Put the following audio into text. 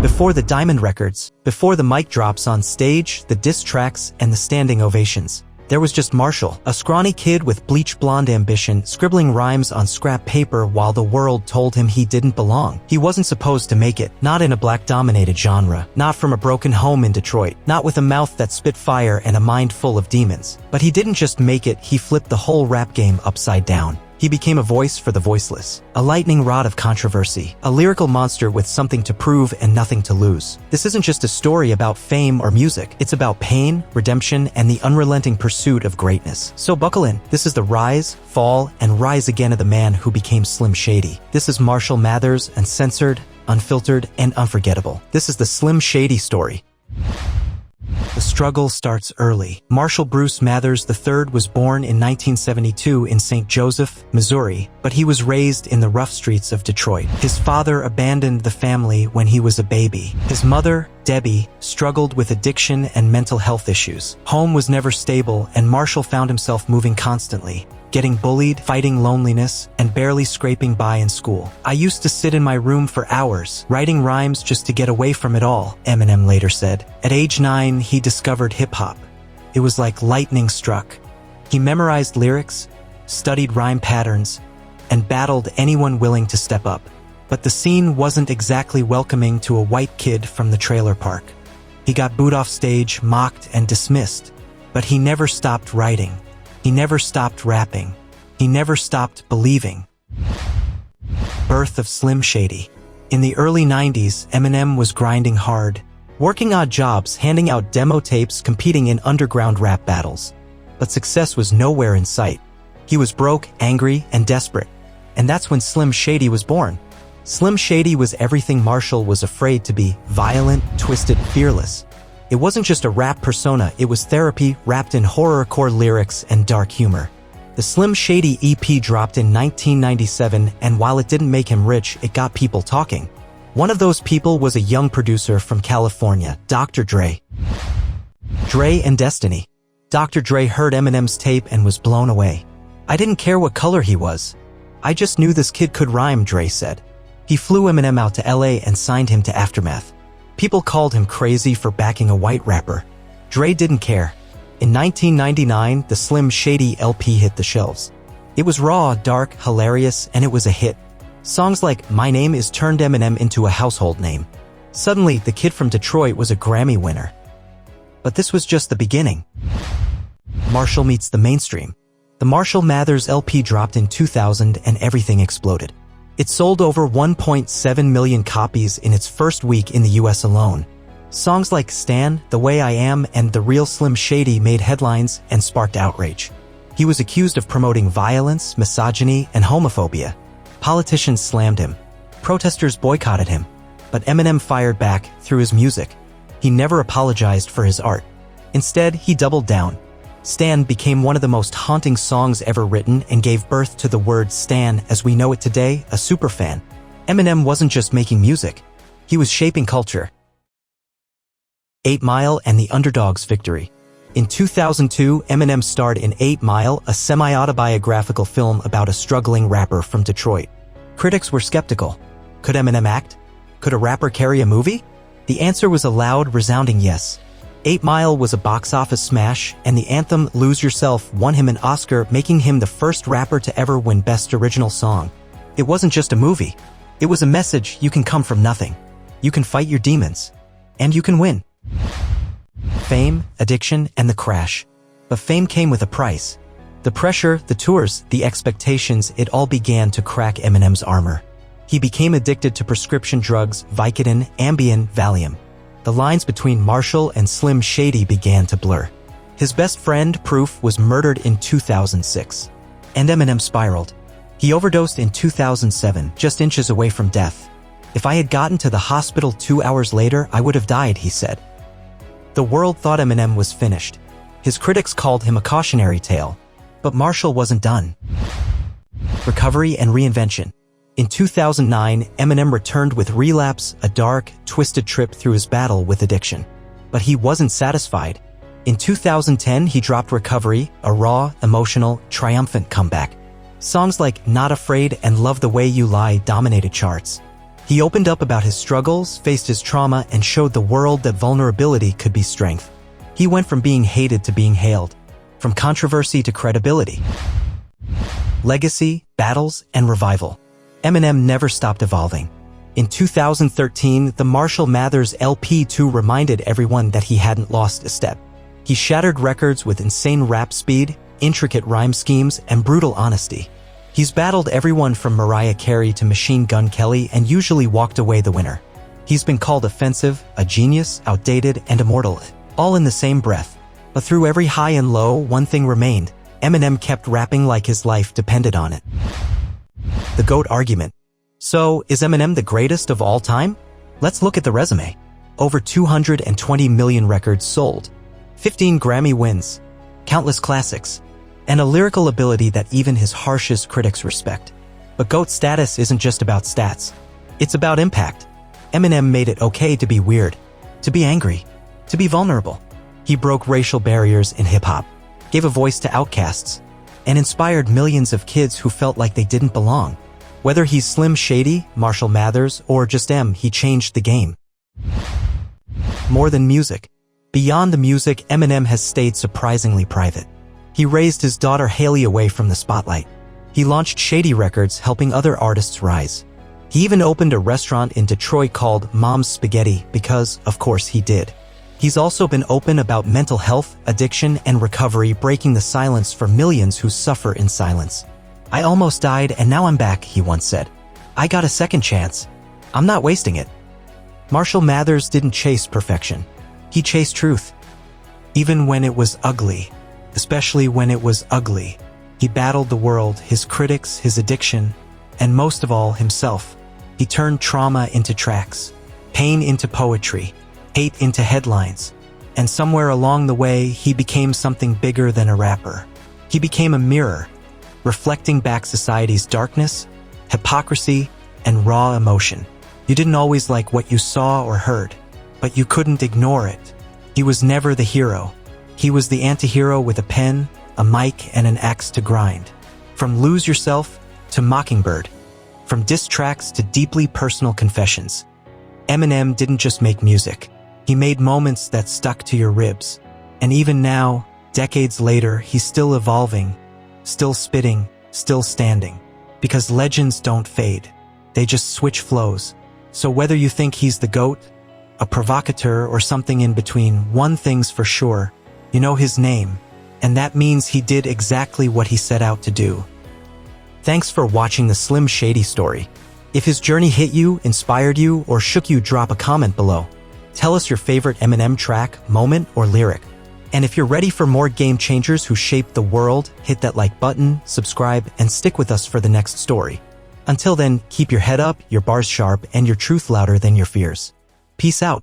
Before the diamond records, before the mic drops on stage, the diss tracks, and the standing ovations, there was just Marshall, a scrawny kid with bleach blonde ambition, scribbling rhymes on scrap paper while the world told him he didn't belong. He wasn't supposed to make it, not in a black-dominated genre, not from a broken home in Detroit, not with a mouth that spit fire and a mind full of demons. But he didn't just make it, he flipped the whole rap game upside down. He became a voice for the voiceless, a lightning rod of controversy, a lyrical monster with something to prove and nothing to lose. This isn't just a story about fame or music, it's about pain, redemption, and the unrelenting pursuit of greatness. So buckle in, this is the rise, fall, and rise again of the man who became Slim Shady. This is Marshall Mathers, uncensored, unfiltered, and unforgettable. This is the Slim Shady story. The struggle starts early. Marshall Bruce Mathers III was born in 1972 in St. Joseph, Missouri, but he was raised in the rough streets of Detroit. His father abandoned the family when he was a baby. His mother, Debbie, struggled with addiction and mental health issues. Home was never stable, and Marshall found himself moving constantly, getting bullied, fighting loneliness, and barely scraping by in school. "I used to sit in my room for hours, writing rhymes just to get away from it all," Eminem later said. At age 9, he discovered hip-hop. It was like lightning struck. He memorized lyrics, studied rhyme patterns, and battled anyone willing to step up. But the scene wasn't exactly welcoming to a white kid from the trailer park. He got booed off stage, mocked, and dismissed. But he never stopped writing. He never stopped rapping. He never stopped believing. Birth of Slim Shady. In the early 90s, Eminem was grinding hard, working odd jobs, handing out demo tapes, competing in underground rap battles. But success was nowhere in sight. He was broke, angry, and desperate. And that's when Slim Shady was born. Slim Shady was everything Marshall was afraid to be: violent, twisted, fearless. It wasn't just a rap persona, it was therapy wrapped in horrorcore lyrics and dark humor. The Slim Shady EP dropped in 1997, and while it didn't make him rich, it got people talking. One of those people was a young producer from California, Dr. Dre. Dre and Destiny. Dr. Dre heard Eminem's tape and was blown away. "I didn't care what color he was. I just knew this kid could rhyme," Dre said. He flew Eminem out to LA and signed him to Aftermath. People called him crazy for backing a white rapper. Dre didn't care. In 1999, the Slim Shady LP hit the shelves. It was raw, dark, hilarious, and it was a hit. Songs like "My Name Is" turned Eminem into a household name. Suddenly, the kid from Detroit was a Grammy winner. But this was just the beginning. Marshall meets the mainstream. The Marshall Mathers LP dropped in 2000 and everything exploded. It sold over 1.7 million copies in its first week in the US alone. Songs like "Stan," "The Way I Am," and "The Real Slim Shady" made headlines and sparked outrage. He was accused of promoting violence, misogyny, and homophobia. Politicians slammed him. Protesters boycotted him. But Eminem fired back through his music. He never apologized for his art. Instead, he doubled down. "Stan" became one of the most haunting songs ever written and gave birth to the word Stan as we know it today, a superfan. Eminem wasn't just making music. He was shaping culture. 8 Mile and the Underdog's Victory. In 2002, Eminem starred in 8 Mile, a semi-autobiographical film about a struggling rapper from Detroit. Critics were skeptical. Could Eminem act? Could a rapper carry a movie? The answer was a loud, resounding yes. 8 Mile was a box office smash, and the anthem "Lose Yourself" won him an Oscar, making him the first rapper to ever win Best Original Song. It wasn't just a movie. It was a message: you can come from nothing. You can fight your demons. And you can win. Fame, addiction, and the crash. But fame came with a price. The pressure, the tours, the expectations, it all began to crack Eminem's armor. He became addicted to prescription drugs, Vicodin, Ambien, Valium. The lines between Marshall and Slim Shady began to blur. His best friend, Proof, was murdered in 2006. And Eminem spiraled. He overdosed in 2007, just inches away from death. "If I had gotten to the hospital 2 hours later, I would have died," he said. The world thought Eminem was finished. His critics called him a cautionary tale. But Marshall wasn't done. Recovery and reinvention. In 2009, Eminem returned with Relapse, a dark, twisted trip through his battle with addiction. But he wasn't satisfied. In 2010, he dropped Recovery, a raw, emotional, triumphant comeback. Songs like "Not Afraid" and "Love the Way You Lie" dominated charts. He opened up about his struggles, faced his trauma, and showed the world that vulnerability could be strength. He went from being hated to being hailed, from controversy to credibility. Legacy, battles, and revival. Eminem never stopped evolving. In 2013, the Marshall Mathers LP2 reminded everyone that he hadn't lost a step. He shattered records with insane rap speed, intricate rhyme schemes, and brutal honesty. He's battled everyone from Mariah Carey to Machine Gun Kelly and usually walked away the winner. He's been called offensive, a genius, outdated, and immortal, all in the same breath. But through every high and low, one thing remained. Eminem kept rapping like his life depended on it. The GOAT argument. So, is Eminem the greatest of all time? Let's look at the resume. Over 220 million records sold, 15 Grammy wins, countless classics, and a lyrical ability that even his harshest critics respect. But GOAT status isn't just about stats. It's about impact. Eminem made it okay to be weird, to be angry, to be vulnerable. He broke racial barriers in hip-hop, gave a voice to outcasts, and inspired millions of kids who felt like they didn't belong. Whether he's Slim Shady, Marshall Mathers, or just M, he changed the game. More than music. Beyond the music, Eminem has stayed surprisingly private. He raised his daughter Haley away from the spotlight. He launched Shady Records, helping other artists rise. He even opened a restaurant in Detroit called Mom's Spaghetti because, of course, he did. He's also been open about mental health, addiction, and recovery, breaking the silence for millions who suffer in silence. "I almost died and now I'm back," he once said. "I got a second chance. I'm not wasting it." Marshall Mathers didn't chase perfection. He chased truth. Even when it was ugly, especially when it was ugly, he battled the world, his critics, his addiction, and most of all, himself. He turned trauma into tracks, pain into poetry, hate into headlines, and somewhere along the way, he became something bigger than a rapper. He became a mirror, reflecting back society's darkness, hypocrisy, and raw emotion. You didn't always like what you saw or heard, but you couldn't ignore it. He was never the hero. He was the anti-hero with a pen, a mic, and an axe to grind. From Lose Yourself to Mockingbird, from diss tracks to deeply personal confessions, Eminem didn't just make music. He made moments that stuck to your ribs. And even now, decades later, he's still evolving, still spitting, still standing. Because legends don't fade. They just switch flows. So whether you think he's the GOAT, a provocateur, or something in between, one thing's for sure. You know his name, and that means he did exactly what he set out to do. Thanks for watching the Slim Shady story. If his journey hit you, inspired you, or shook you, drop a comment below. Tell us your favorite Eminem track, moment, or lyric. And if you're ready for more game changers who shaped the world, hit that like button, subscribe, and stick with us for the next story. Until then, keep your head up, your bars sharp, and your truth louder than your fears. Peace out.